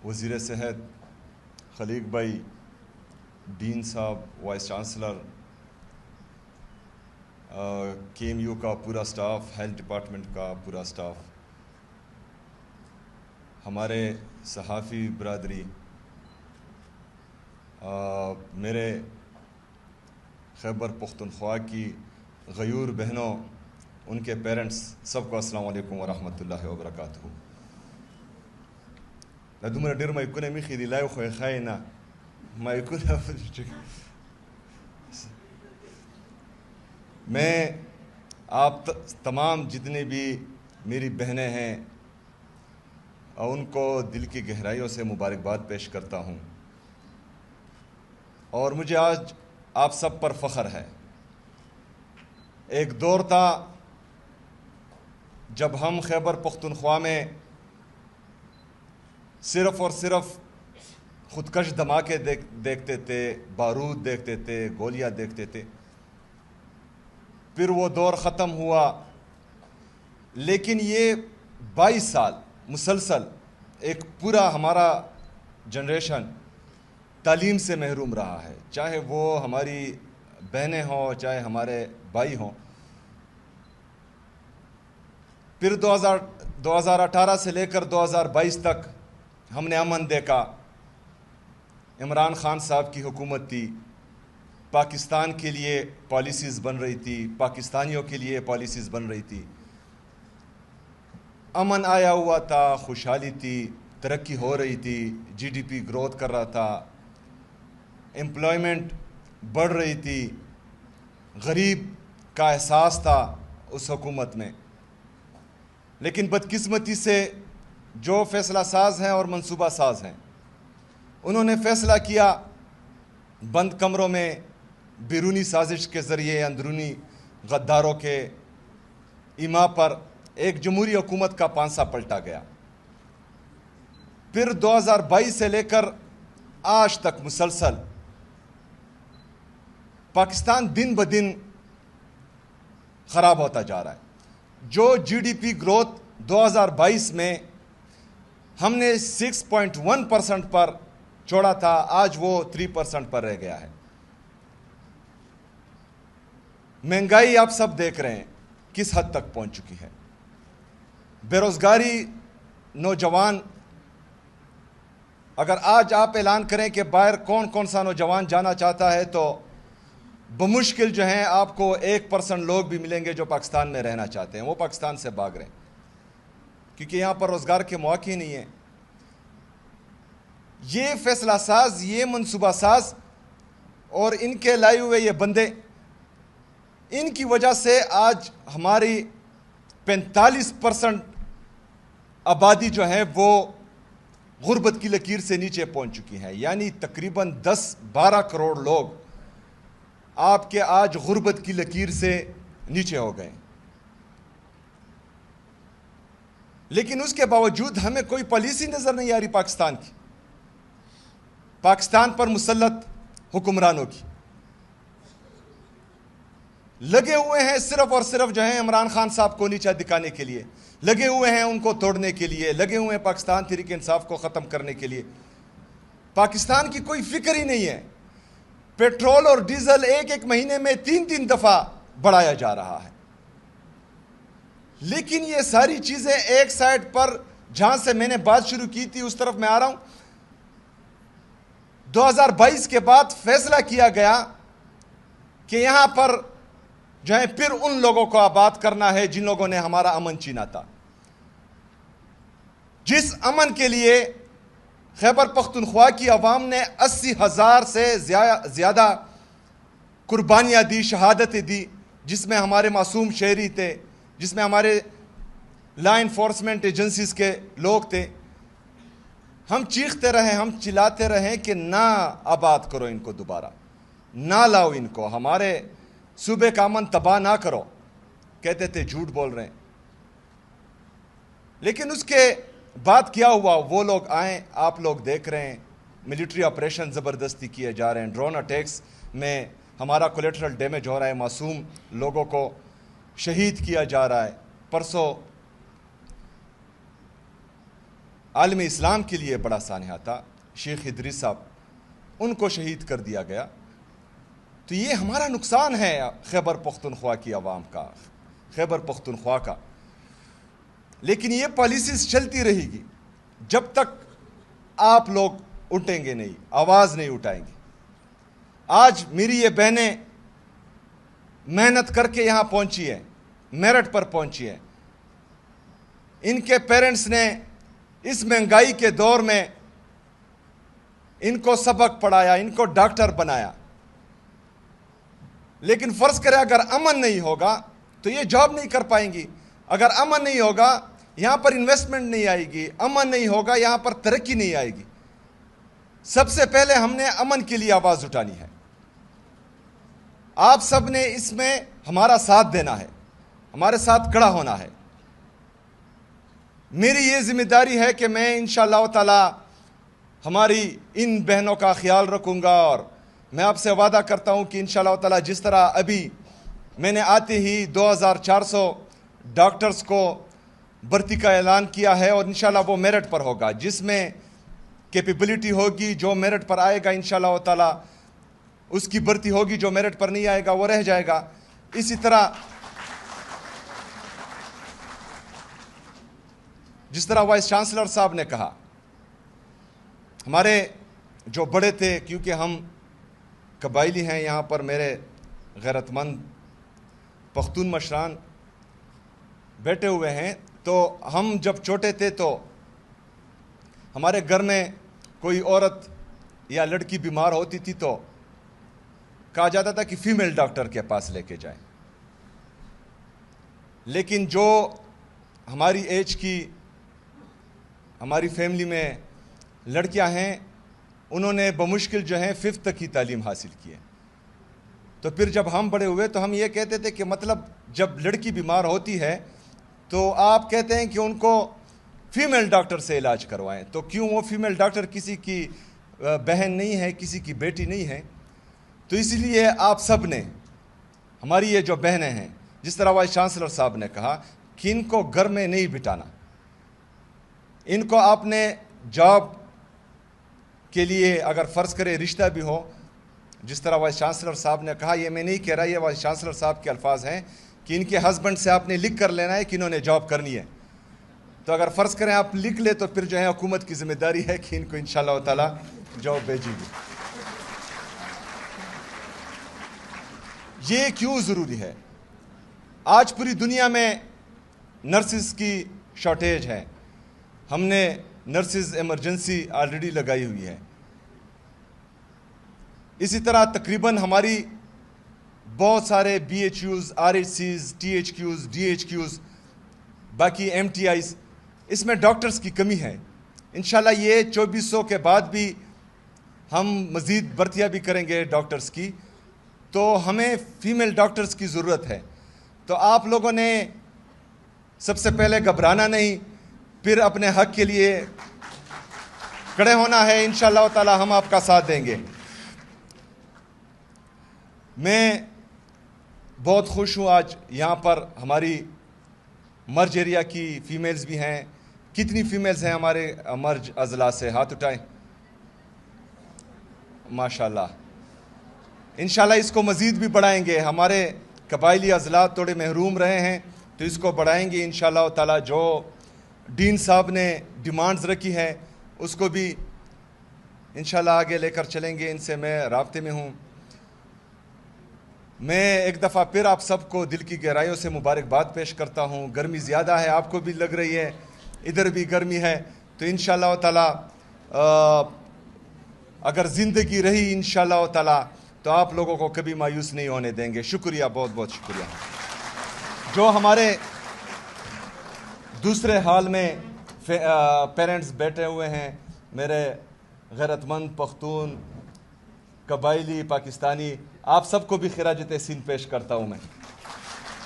وزیر صحت خلیق بھائی، ڈین صاحب، وائس چانسلر، کے ایم یو کا پورا سٹاف، ہیلتھ ڈپارٹمنٹ کا پورا سٹاف، ہمارے صحافی برادری، میرے خیبر پختونخوا کی غیور بہنوں، ان کے پیرنٹس، سب کو السلام علیکم ورحمۃ اللہ وبرکاتہ. دومره ډېر مایکونه میخي دي، لایو خو یې ښایي نه مایکونه. میں آپ تمام جتنے بھی میری بہنیں ہیں ان کو دل کی گہرائیوں سے مبارکباد پیش کرتا ہوں، اور مجھے آج آپ سب پر فخر ہے. ایک دور تھا جب ہم خیبر پختونخوا میں صرف اور صرف خودکش دھماکے دیکھتے تھے، بارود دیکھتے تھے، گولیاں دیکھتے تھے. پھر وہ دور ختم ہوا، لیکن یہ 22 سال مسلسل ایک پورا ہمارا جنریشن تعلیم سے محروم رہا ہے، چاہے وہ ہماری بہنیں ہوں، چاہے ہمارے بھائی ہوں. پھر 2018 سے لے کر 2022 تک ہم نے امن دیکھا. عمران خان صاحب کی حکومت تھی، پاکستان کے لیے پالیسیز بن رہی تھی، پاکستانیوں کے لیے پالیسیز بن رہی تھی. امن آیا ہوا تھا، خوشحالی تھی، ترقی ہو رہی تھی، جی ڈی پی گروتھ کر رہا تھا، امپلائمنٹ بڑھ رہی تھی، غریب کا احساس تھا اس حکومت میں. لیکن بدقسمتی سے جو فیصلہ ساز ہیں اور منصوبہ ساز ہیں، انہوں نے فیصلہ کیا بند کمروں میں بیرونی سازش کے ذریعے اندرونی غداروں کے ایما پر ایک جمہوری حکومت کا پانسا پلٹا گیا. پھر 2022 سے لے کر آج تک مسلسل پاکستان دن بدن خراب ہوتا جا رہا ہے. جو جی ڈی پی گروتھ 2022 میں ہم نے 6.1% پر چھوڑا تھا، آج وہ 3% پر رہ گیا ہے. مہنگائی آپ سب دیکھ رہے ہیں کس حد تک پہنچ چکی ہے. بے روزگاری، نوجوان، اگر آج آپ اعلان کریں کہ باہر کون سا نوجوان جانا چاہتا ہے تو بمشکل جو ہیں آپ کو 1% لوگ بھی ملیں گے جو پاکستان میں رہنا چاہتے ہیں. وہ پاکستان سے بھاگ رہے ہیں کیونکہ یہاں پر روزگار کے مواقع ہی نہیں ہیں. یہ فیصلہ ساز، یہ منصوبہ ساز اور ان کے لائے ہوئے یہ بندے، ان کی وجہ سے آج ہماری 45% آبادی جو ہے وہ غربت کی لکیر سے نیچے پہنچ چکی ہے. یعنی تقریباً 10-12 کروڑ لوگ آپ کے آج غربت کی لکیر سے نیچے ہو گئے. لیکن اس کے باوجود ہمیں کوئی پالیسی نظر نہیں آ رہی پاکستان کی، پاکستان پر مسلط حکمرانوں کی. لگے ہوئے ہیں صرف اور صرف جو ہیں عمران خان صاحب کو نیچا دکھانے کے لیے، لگے ہوئے ہیں ان کو توڑنے کے لیے، لگے ہوئے ہیں پاکستان تحریک انصاف کو ختم کرنے کے لیے. پاکستان کی کوئی فکر ہی نہیں ہے. پیٹرول اور ڈیزل ایک مہینے میں 3 دفعہ بڑھایا جا رہا ہے. لیکن یہ ساری چیزیں ایک سائڈ پر، جہاں سے میں نے بات شروع کی تھی اس طرف میں آ رہا ہوں. 2022 کے بعد فیصلہ کیا گیا کہ یہاں پر جو ہے پھر ان لوگوں کو آباد کرنا ہے جن لوگوں نے ہمارا امن چھینا تھا. جس امن کے لیے خیبر پختونخوا کی عوام نے 80,000 سے زیادہ قربانیاں دی، شہادتیں دی، جس میں ہمارے معصوم شہری تھے، جس میں ہمارے لا انفورسمنٹ ایجنسیز کے لوگ تھے. ہم چیختے رہے، ہم چلاتے رہے کہ نہ آباد کرو ان کو، دوبارہ نہ لاؤ ان کو، ہمارے صوبے کا امن تباہ نہ کرو. کہتے تھے جھوٹ بول رہے ہیں. لیکن اس کے بعد کیا ہوا؟ وہ لوگ آئیں، آپ لوگ دیکھ رہے ہیں، ملٹری آپریشن زبردستی کیے جا رہے ہیں، ڈرون اٹیکس میں ہمارا کولیٹرل ڈیمیج ہو رہا ہے، معصوم لوگوں کو شہید کیا جا رہا ہے. پرسوں عالم اسلام کے لیے بڑا سانحہ تھا، شیخ ادریس صاحب، ان کو شہید کر دیا گیا. تو یہ ہمارا نقصان ہے خیبر پختونخوا کی عوام کا، خیبر پختونخوا کا. لیکن یہ پالیسیز چلتی رہے گی جب تک آپ لوگ اٹھیں گے نہیں، آواز نہیں اٹھائیں گے. آج میری یہ بہنیں محنت کر کے یہاں پہنچی ہیں، میرٹ پر پہنچی ہیں. ان کے پیرنٹس نے اس مہنگائی کے دور میں ان کو سبق پڑھایا، ان کو ڈاکٹر بنایا. لیکن فرض کرے اگر امن نہیں ہوگا تو یہ جاب نہیں کر پائیں گی. اگر امن نہیں ہوگا یہاں پر انویسٹمنٹ نہیں آئے گی، امن نہیں ہوگا یہاں پر ترقی نہیں آئے گی. سب سے پہلے ہم نے امن کے لیے آواز اٹھانی ہے. آپ سب نے اس میں ہمارا ساتھ دینا ہے، ہمارے ساتھ کھڑا ہونا ہے. میری یہ ذمہ داری ہے کہ میں انشاءاللہ تعالی ہماری ان بہنوں کا خیال رکھوں گا، اور میں آپ سے وعدہ کرتا ہوں کہ انشاءاللہ تعالی جس طرح ابھی میں نے آتے ہی 2400 ڈاکٹرز کو بھرتی کا اعلان کیا ہے، اور انشاءاللہ وہ میرٹ پر ہوگا. جس میں کیپیبلٹی ہوگی، جو میرٹ پر آئے گا انشاءاللہ تعالی اس کی بھرتی ہوگی، جو میرٹ پر نہیں آئے گا وہ رہ جائے گا. اسی طرح جس طرح وائس چانسلر صاحب نے کہا، ہمارے جو بڑے تھے، کیونکہ ہم قبائلی ہیں یہاں پر، میرے غیرت مند پختون مشران بیٹھے ہوئے ہیں، تو ہم جب چھوٹے تھے تو ہمارے گھر میں کوئی عورت یا لڑکی بیمار ہوتی تھی تو کہا جاتا تھا کہ فیمیل ڈاکٹر کے پاس لے کے جائیں. لیکن جو ہماری ایج کی ہماری فیملی میں لڑکیاں ہیں، انہوں نے بمشکل جو ہیں 5th تک کی تعلیم حاصل کی ہے. تو پھر جب ہم بڑے ہوئے تو ہم یہ کہتے تھے کہ مطلب جب لڑکی بیمار ہوتی ہے تو آپ کہتے ہیں کہ ان کو فیمیل ڈاکٹر سے علاج کروائیں. تو کیوں وہ فیمیل ڈاکٹر کسی کی بہن نہیں ہے، کسی کی بیٹی نہیں ہے؟ تو اسی لیے آپ سب نے، ہماری یہ جو بہنیں ہیں، جس طرح وائس چانسلر صاحب نے کہا کہ ان کو گھر میں نہیں بٹھانا، ان کو آپ نے جاب کے لیے اگر فرض کرے رشتہ بھی ہو، جس طرح وائس چانسلر صاحب نے کہا، یہ میں نہیں کہہ رہا، یہ وائس چانسلر صاحب کے الفاظ ہیں کہ ان کے ہسبینڈ سے آپ نے لکھ کر لینا ہے کہ انہوں نے جاب کرنی ہے. تو اگر فرض کریں آپ لکھ لے تو پھر جو ہے حکومت کی ذمہ داری ہے کہ ان کو انشاءاللہ تعالی جاب بھیجے گی. یہ کیوں ضروری ہے؟ آج پوری دنیا میں نرسز کی شارٹیج ہے. ہم نے نرسز ایمرجنسی آلریڈی لگائی ہوئی ہے. اسی طرح تقریباً ہماری بہت سارے B H Us, R H Cs, T H Qs, D H Qs, باقی ایم ٹی آئیز، اس میں ڈاکٹرز کی کمی ہے. انشاءاللہ یہ 2400 کے بعد بھی ہم مزید بھرتیاں بھی کریں گے ڈاکٹرز کی. تو ہمیں فیمیل ڈاکٹرز کی ضرورت ہے. تو آپ لوگوں نے سب سے پہلے گھبرانا نہیں، پھر اپنے حق کے لیے کھڑے ہونا ہے. انشاءاللہ تعالی ہم آپ کا ساتھ دیں گے. میں بہت خوش ہوں آج یہاں پر ہماری مرج ایریا کی فیمیلز بھی ہیں. کتنی فیمیلز ہیں ہمارے مرج اضلاع سے؟ ہاتھ اٹھائیں. ماشاءاللہ. انشاءاللہ اس کو مزید بھی بڑھائیں گے. ہمارے قبائلی اضلاع تھوڑے محروم رہے ہیں تو اس کو بڑھائیں گے انشاءاللہ تعالی. جو ڈین صاحب نے ڈیمانڈز رکھی ہے اس کو بھی انشاءاللہ آگے لے کر چلیں گے. ان سے میں رابطے میں ہوں. میں ایک دفعہ پھر آپ سب کو دل کی گہرائیوں سے مبارکباد پیش کرتا ہوں. گرمی زیادہ ہے، آپ کو بھی لگ رہی ہے، ادھر بھی گرمی ہے. تو انشاءاللہ تعالی اگر زندگی رہی انشاءاللہ تعالی تو آپ لوگوں کو کبھی مایوس نہیں ہونے دیں گے. شکریہ، بہت بہت شکریہ. جو ہمارے دوسرے حال میں پیرنٹس بیٹھے ہوئے ہیں، میرے غیرت مند پختون، قبائلی، پاکستانی، آپ سب کو بھی خراج تحسین پیش کرتا ہوں میں.